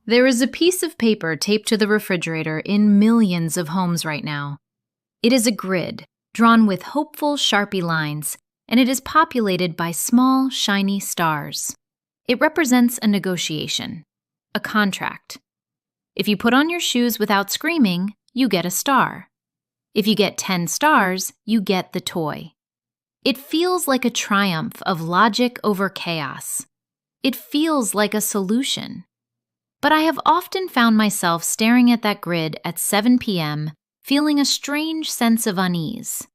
There is a piece of paper taped to the refrigerator in millions of homes right now. It is a grid, drawn with hopeful Sharpie lines, and it is populated by small, shiny stars. It represents a negotiation, a contract. If you put on your shoes without screaming, you get a star. If you get 10 stars, you get the toy. It feels like a triumph of logic over chaos. It feels like a solution. But I have often found myself staring at that grid at 7 p.m., feeling a strange sense of unease.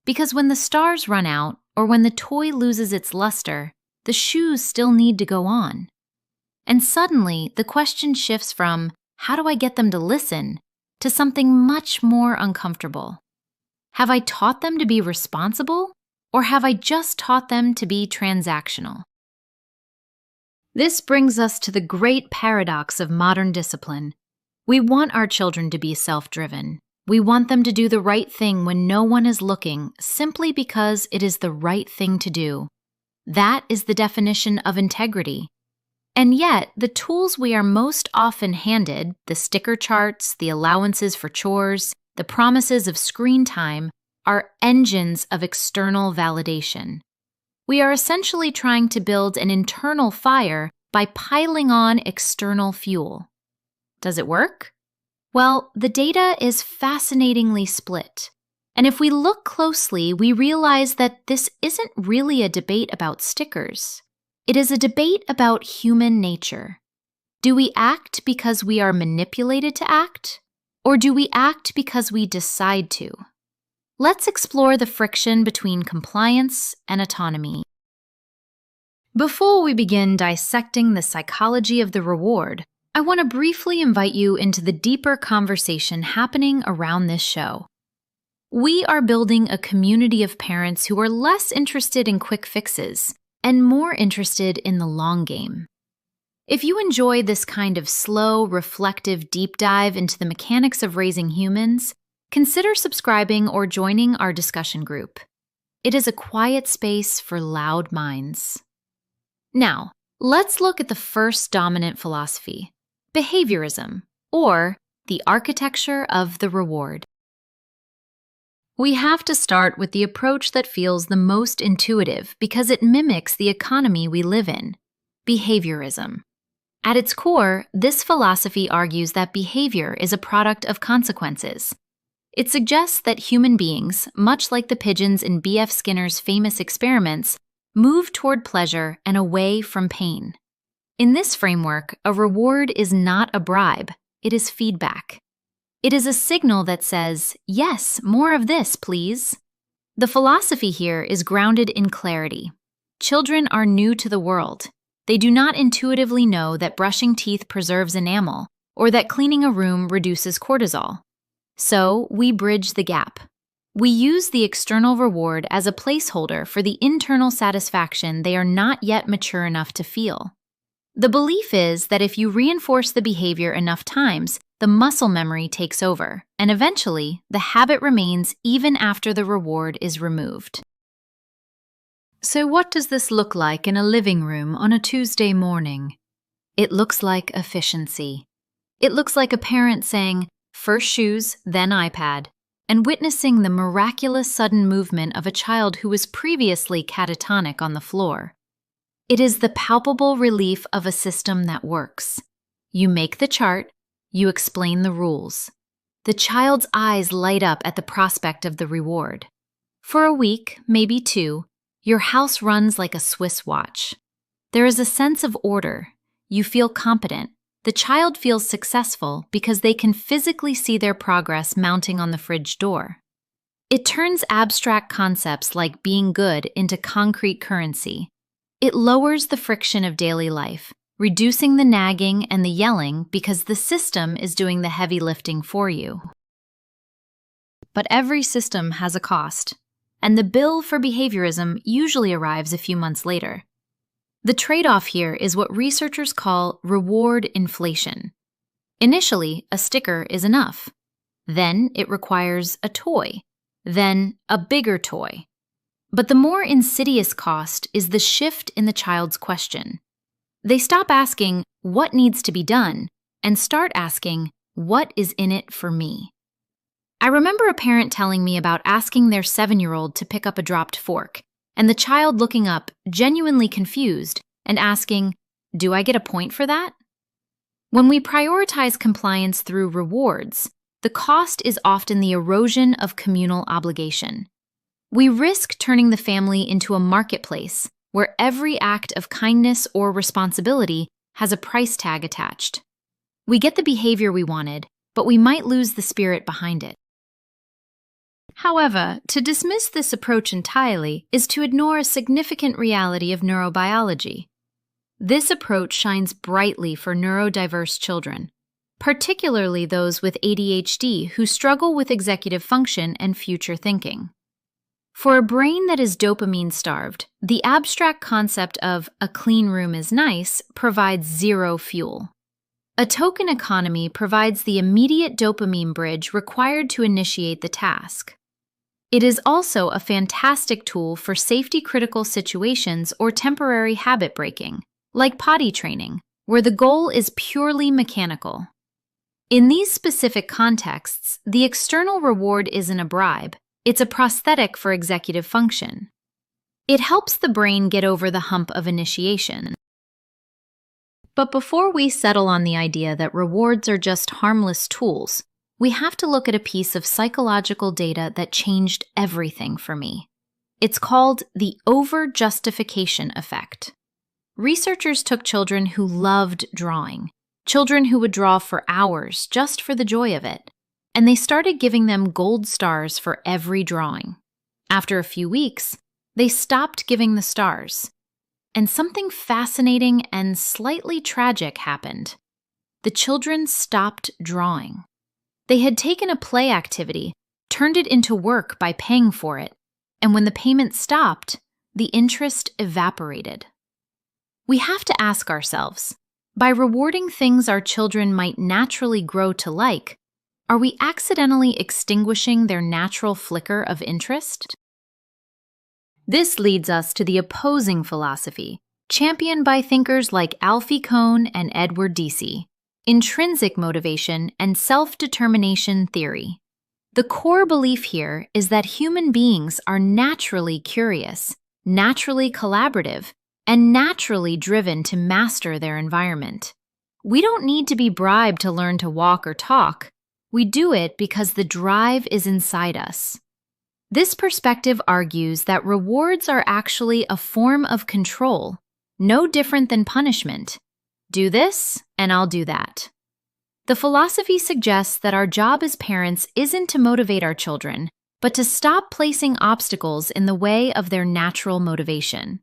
Because when the stars run out, or when the toy loses its luster, the shoes still need to go on. And suddenly, the question shifts from, how do I get them to listen, to something much more uncomfortable. Have I taught them to be responsible, or have I just taught them to be transactional? This brings us to the great paradox of modern discipline. We want our children to be self-driven. We want them to do the right thing when no one is looking, simply because it is the right thing to do. That is the definition of integrity. And yet, the tools we are most often handed, the sticker charts, the allowances for chores, the promises of screen time, are engines of external validation. We are essentially trying to build an internal fire by piling on external fuel. Does it work? Well, the data is fascinatingly split. And if we look closely, we realize that this isn't really a debate about stickers. It is a debate about human nature. Do we act because we are manipulated to act? Or do we act because we decide to? Let's explore the friction between compliance and autonomy. Before we begin dissecting the psychology of the reward, I want to briefly invite you into the deeper conversation happening around this show. We are building a community of parents who are less interested in quick fixes and more interested in the long game. If you enjoy this kind of slow, reflective deep dive into the mechanics of raising humans, consider subscribing or joining our discussion group. It is a quiet space for loud minds. Now, let's look at the first dominant philosophy, behaviorism, or the architecture of the reward. We have to start with the approach that feels the most intuitive because it mimics the economy we live in, behaviorism. At its core, this philosophy argues that behavior is a product of consequences. It suggests that human beings, much like the pigeons in B.F. Skinner's famous experiments, move toward pleasure and away from pain. In this framework, a reward is not a bribe, it is feedback. It is a signal that says, yes, more of this, please. The philosophy here is grounded in clarity. Children are new to the world. They do not intuitively know that brushing teeth preserves enamel or that cleaning a room reduces cortisol. So, we bridge the gap. We use the external reward as a placeholder for the internal satisfaction they are not yet mature enough to feel. The belief is that if you reinforce the behavior enough times, the muscle memory takes over, and eventually, the habit remains even after the reward is removed. So what does this look like in a living room on a Tuesday morning? It looks like efficiency. It looks like a parent saying, first shoes, then iPad, and witnessing the miraculous sudden movement of a child who was previously catatonic on the floor. It is the palpable relief of a system that works. You make the chart, you explain the rules. The child's eyes light up at the prospect of the reward. For a week, maybe 2, your house runs like a Swiss watch. There is a sense of order. You feel competent. The child feels successful because they can physically see their progress mounting on the fridge door. It turns abstract concepts like being good into concrete currency. It lowers the friction of daily life, reducing the nagging and the yelling because the system is doing the heavy lifting for you. But every system has a cost, and the bill for behaviorism usually arrives a few months later. The trade-off here is what researchers call reward inflation. Initially, a sticker is enough. Then it requires a toy. Then a bigger toy. But the more insidious cost is the shift in the child's question. They stop asking, what needs to be done, and start asking, what is in it for me? I remember a parent telling me about asking their 7-year-old to pick up a dropped fork, and the child looking up, genuinely confused, and asking, do I get a point for that? When we prioritize compliance through rewards, the cost is often the erosion of communal obligation. We risk turning the family into a marketplace where every act of kindness or responsibility has a price tag attached. We get the behavior we wanted, but we might lose the spirit behind it. However, to dismiss this approach entirely is to ignore a significant reality of neurobiology. This approach shines brightly for neurodiverse children, particularly those with ADHD who struggle with executive function and future thinking. For a brain that is dopamine-starved, the abstract concept of a clean room is nice provides zero fuel. A token economy provides the immediate dopamine bridge required to initiate the task. It is also a fantastic tool for safety-critical situations or temporary habit breaking, like potty training, where the goal is purely mechanical. In these specific contexts, the external reward isn't a bribe, it's a prosthetic for executive function. It helps the brain get over the hump of initiation. But before we settle on the idea that rewards are just harmless tools, we have to look at a piece of psychological data that changed everything for me. It's called the Overjustification Effect. Researchers took children who loved drawing, children who would draw for hours just for the joy of it, and they started giving them gold stars for every drawing. After a few weeks, they stopped giving the stars, and something fascinating and slightly tragic happened. The children stopped drawing. They had taken a play activity, turned it into work by paying for it, and when the payment stopped, the interest evaporated. We have to ask ourselves, by rewarding things our children might naturally grow to like, are we accidentally extinguishing their natural flicker of interest? This leads us to the opposing philosophy, championed by thinkers like Alfie Kohn and Edward Deci, Intrinsic Motivation and Self-Determination Theory. The core belief here is that human beings are naturally curious, naturally collaborative, and naturally driven to master their environment. We don't need to be bribed to learn to walk or talk. We do it because the drive is inside us. This perspective argues that rewards are actually a form of control, no different than punishment. Do this, and I'll do that. The philosophy suggests that our job as parents isn't to motivate our children, but to stop placing obstacles in the way of their natural motivation.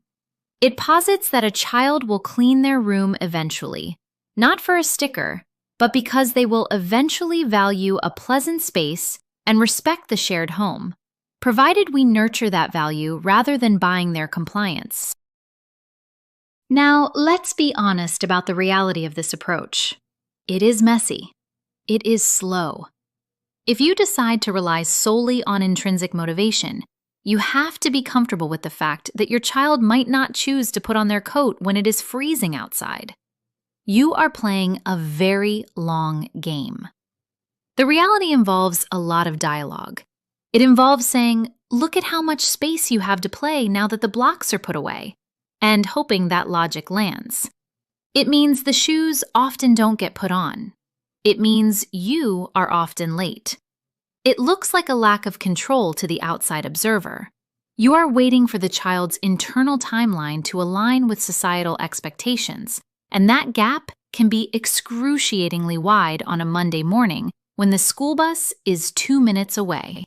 It posits that a child will clean their room eventually, not for a sticker, but because they will eventually value a pleasant space and respect the shared home, provided we nurture that value rather than buying their compliance. Now, let's be honest about the reality of this approach. It is messy. It is slow. If you decide to rely solely on intrinsic motivation, you have to be comfortable with the fact that your child might not choose to put on their coat when it is freezing outside. You are playing a very long game. The reality involves a lot of dialogue. It involves saying, look at how much space you have to play now that the blocks are put away, and hoping that logic lands. It means the shoes often don't get put on. It means you are often late. It looks like a lack of control to the outside observer. You are waiting for the child's internal timeline to align with societal expectations, and that gap can be excruciatingly wide on a Monday morning when the school bus is 2 minutes away.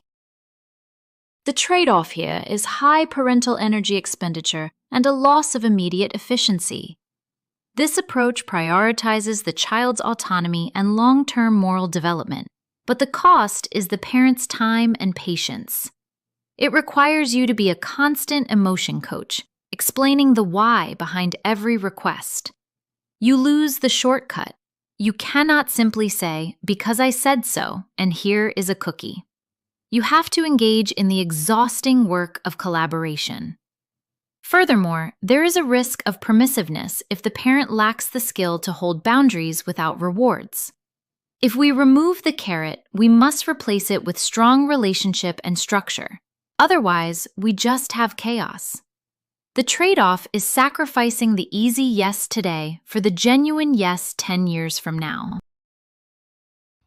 The trade-off here is high parental energy expenditure and a loss of immediate efficiency. This approach prioritizes the child's autonomy and long-term moral development, but the cost is the parent's time and patience. It requires you to be a constant emotion coach, explaining the why behind every request. You lose the shortcut. You cannot simply say, because I said so, and here is a cookie. You have to engage in the exhausting work of collaboration. Furthermore, there is a risk of permissiveness if the parent lacks the skill to hold boundaries without rewards. If we remove the carrot, we must replace it with strong relationship and structure. Otherwise, we just have chaos. The trade-off is sacrificing the easy yes today for the genuine yes 10 years from now.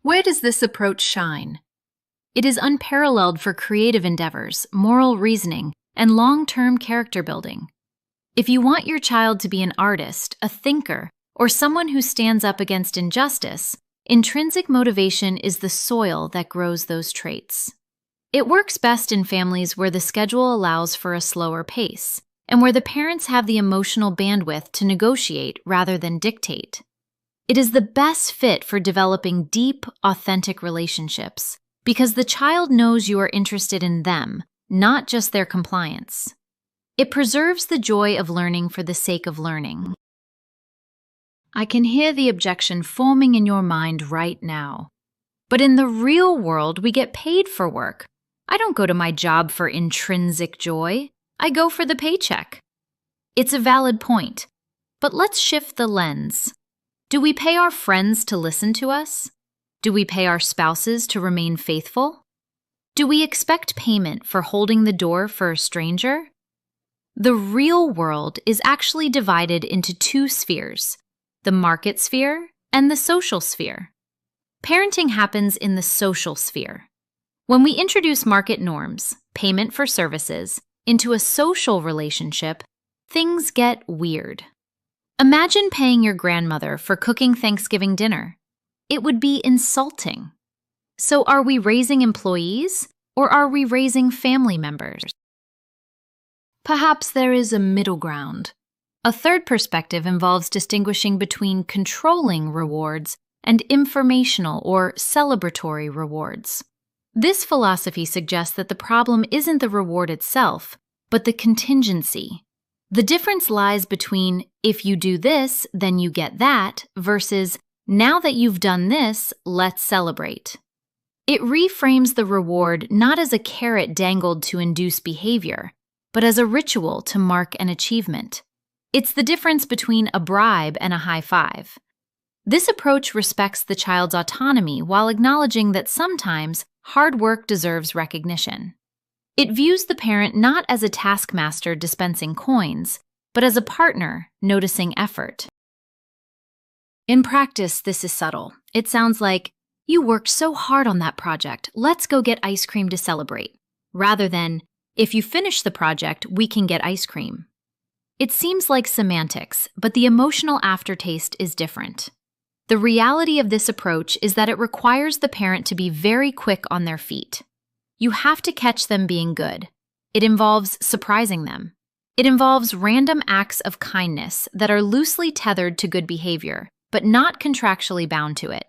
Where does this approach shine? It is unparalleled for creative endeavors, moral reasoning, and long-term character building. If you want your child to be an artist, a thinker, or someone who stands up against injustice, intrinsic motivation is the soil that grows those traits. It works best in families where the schedule allows for a slower pace, and where the parents have the emotional bandwidth to negotiate rather than dictate. It is the best fit for developing deep, authentic relationships, because the child knows you are interested in them, not just their compliance. It preserves the joy of learning for the sake of learning. I can hear the objection forming in your mind right now. But in the real world, we get paid for work. I don't go to my job for intrinsic joy. I go for the paycheck. It's a valid point, but let's shift the lens. Do we pay our friends to listen to us? Do we pay our spouses to remain faithful? Do we expect payment for holding the door for a stranger? The real world is actually divided into two spheres, the market sphere and the social sphere. Parenting happens in the social sphere. When we introduce market norms, payment for services, into a social relationship, things get weird. Imagine paying your grandmother for cooking Thanksgiving dinner. It would be insulting. So are we raising employees, or are we raising family members? Perhaps there is a middle ground. A third perspective involves distinguishing between controlling rewards and informational or celebratory rewards. This philosophy suggests that the problem isn't the reward itself, but the contingency. The difference lies between if you do this, then you get that, versus now that you've done this, let's celebrate. It reframes the reward not as a carrot dangled to induce behavior, but as a ritual to mark an achievement. It's the difference between a bribe and a high five. This approach respects the child's autonomy while acknowledging that sometimes hard work deserves recognition. It views the parent not as a taskmaster dispensing coins, but as a partner noticing effort. In practice, this is subtle. It sounds like, "You worked so hard on that project, let's go get ice cream to celebrate," rather than, "If you finish the project, we can get ice cream." It seems like semantics, but the emotional aftertaste is different. The reality of this approach is that it requires the parent to be very quick on their feet. You have to catch them being good. It involves surprising them. It involves random acts of kindness that are loosely tethered to good behavior, but not contractually bound to it.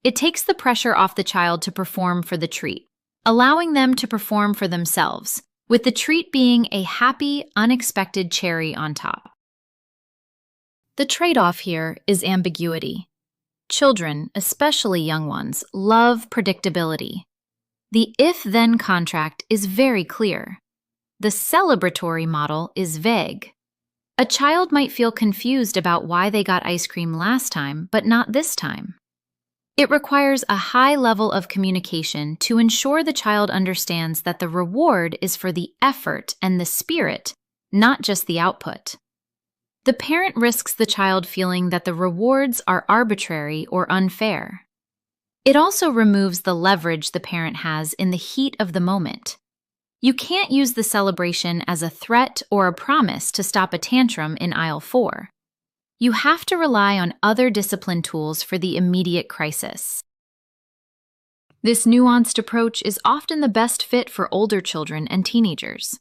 It takes the pressure off the child to perform for the treat, allowing them to perform for themselves, with the treat being a happy, unexpected cherry on top. The trade-off here is ambiguity. Children, especially young ones, love predictability. The if-then contract is very clear. The celebratory model is vague. A child might feel confused about why they got ice cream last time, but not this time. It requires a high level of communication to ensure the child understands that the reward is for the effort and the spirit, not just the output. The parent risks the child feeling that the rewards are arbitrary or unfair. It also removes the leverage the parent has in the heat of the moment. You can't use the celebration as a threat or a promise to stop a tantrum in aisle 4. You have to rely on other discipline tools for the immediate crisis. This nuanced approach is often the best fit for older children and teenagers.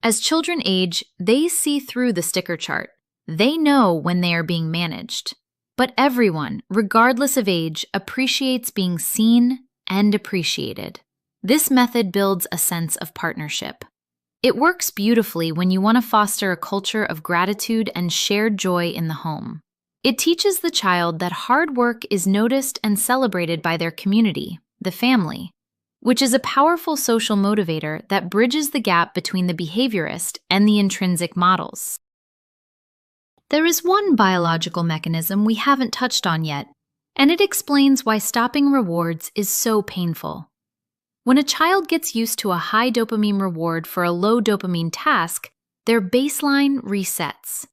As children age, they see through the sticker chart. They know when they are being managed. But everyone, regardless of age, appreciates being seen and appreciated. This method builds a sense of partnership. It works beautifully when you want to foster a culture of gratitude and shared joy in the home. It teaches the child that hard work is noticed and celebrated by their community, the family. which is a powerful social motivator that bridges the gap between the behaviorist and the intrinsic models. There is one biological mechanism we haven't touched on yet, and it explains why stopping rewards is so painful. When a child gets used to a high dopamine reward for a low dopamine task, their baseline resets.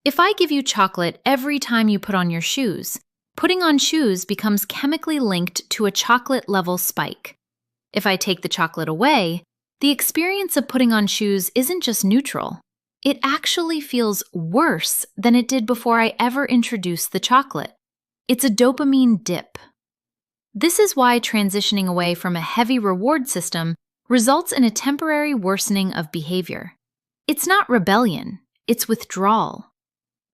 If I give you chocolate every time you put on your shoes, putting on shoes becomes chemically linked to a chocolate level spike. If I take the chocolate away, the experience of putting on shoes isn't just neutral. It actually feels worse than it did before I ever introduced the chocolate. It's a dopamine dip. This is why transitioning away from a heavy reward system results in a temporary worsening of behavior. It's not rebellion, it's withdrawal.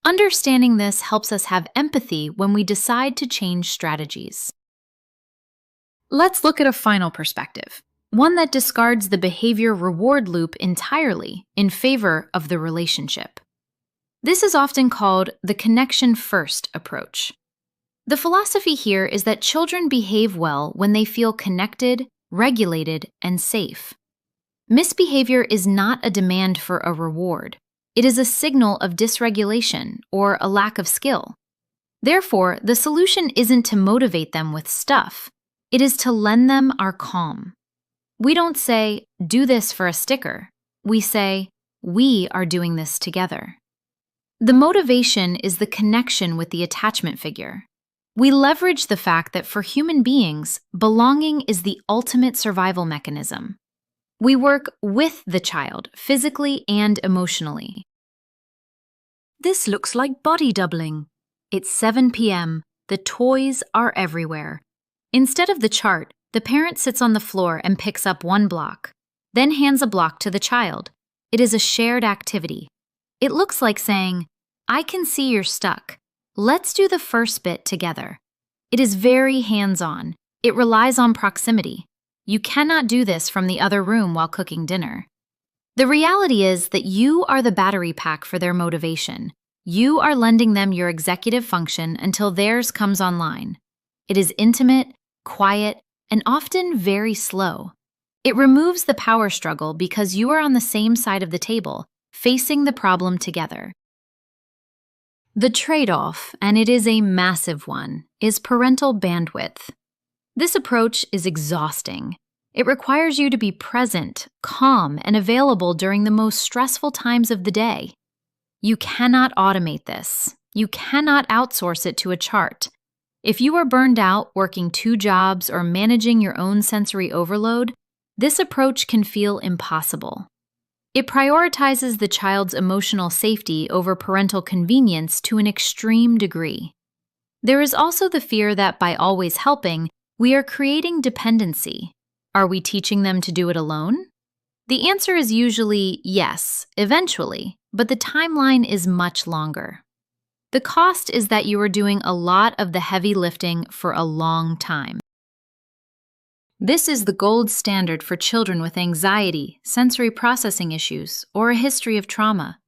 Understanding this helps us have empathy when we decide to change strategies. Let's look at a final perspective, one that discards the behavior-reward loop entirely in favor of the relationship. This is often called the connection-first approach. The philosophy here is that children behave well when they feel connected, regulated, and safe. Misbehavior is not a demand for a reward. It is a signal of dysregulation or a lack of skill. Therefore, the solution isn't to motivate them with stuff. It is to lend them our calm. We don't say, do this for a sticker. We say, we are doing this together. The motivation is the connection with the attachment figure. We leverage the fact that for human beings, belonging is the ultimate survival mechanism. We work with the child, physically and emotionally. This looks like body doubling. It's 7 p.m. The toys are everywhere. Instead of the chart, the parent sits on the floor and picks up one block, then hands a block to the child. It is a shared activity. It looks like saying, I can see you're stuck. Let's do the first bit together. It is very hands-on. It relies on proximity. You cannot do this from the other room while cooking dinner. The reality is that you are the battery pack for their motivation. You are lending them your executive function until theirs comes online. It is intimate, quiet, and often very slow. It removes the power struggle because you are on the same side of the table, facing the problem together. The trade-off, and it is a massive one, is parental bandwidth. This approach is exhausting. It requires you to be present, calm, and available during the most stressful times of the day. You cannot automate this. You cannot outsource it to a chart. If you are burned out working 2 jobs or managing your own sensory overload, this approach can feel impossible. It prioritizes the child's emotional safety over parental convenience to an extreme degree. There is also the fear that by always helping, we are creating dependency. Are we teaching them to do it alone? The answer is usually yes, eventually, but the timeline is much longer. The cost is that you are doing a lot of the heavy lifting for a long time. This is the gold standard for children with anxiety, sensory processing issues, or a history of trauma.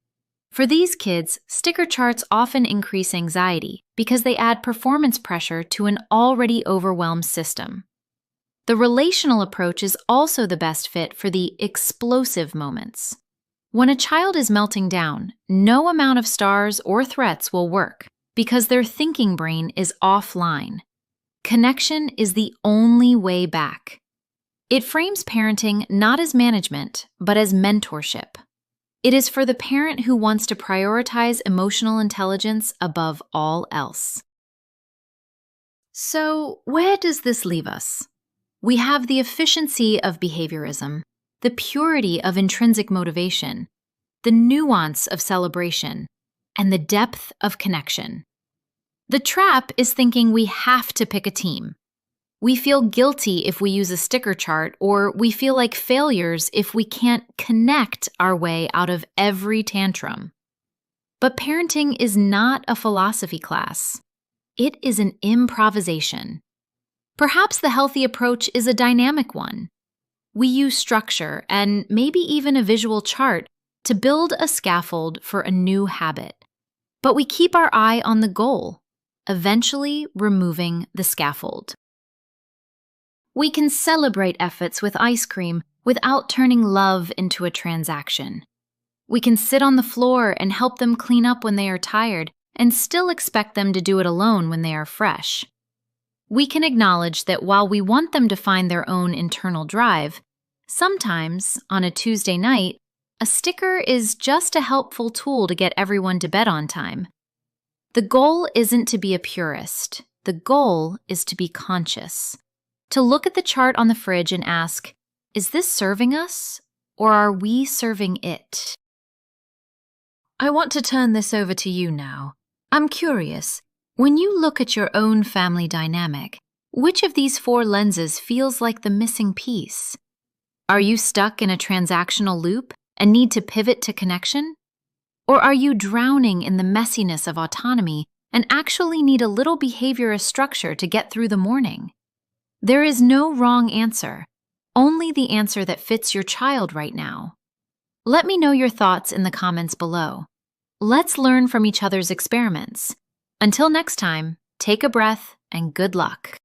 For these kids, sticker charts often increase anxiety because they add performance pressure to an already overwhelmed system. The relational approach is also the best fit for the explosive moments. When a child is melting down, no amount of stars or threats will work because their thinking brain is offline. Connection is the only way back. It frames parenting not as management, but as mentorship. It is for the parent who wants to prioritize emotional intelligence above all else. So, where does this leave us? We have the efficiency of behaviorism, the purity of intrinsic motivation, the nuance of celebration, and the depth of connection. The trap is thinking we have to pick a team. We feel guilty if we use a sticker chart, or we feel like failures if we can't connect our way out of every tantrum. But parenting is not a philosophy class. It is an improvisation. Perhaps the healthy approach is a dynamic one. We use structure and maybe even a visual chart to build a scaffold for a new habit. But we keep our eye on the goal, eventually removing the scaffold. We can celebrate efforts with ice cream without turning love into a transaction. We can sit on the floor and help them clean up when they are tired and still expect them to do it alone when they are fresh. We can acknowledge that while we want them to find their own internal drive, sometimes, on a Tuesday night, a sticker is just a helpful tool to get everyone to bed on time. The goal isn't to be a purist. The goal is to be conscious. To look at the chart on the fridge and ask, is this serving us, or are we serving it? I want to turn this over to you now. I'm curious, when you look at your own family dynamic, which of these 4 lenses feels like the missing piece? Are you stuck in a transactional loop and need to pivot to connection? Or are you drowning in the messiness of autonomy and actually need a little behaviorist structure to get through the morning? There is no wrong answer, only the answer that fits your child right now. Let me know your thoughts in the comments below. Let's learn from each other's experiments. Until next time, take a breath and good luck.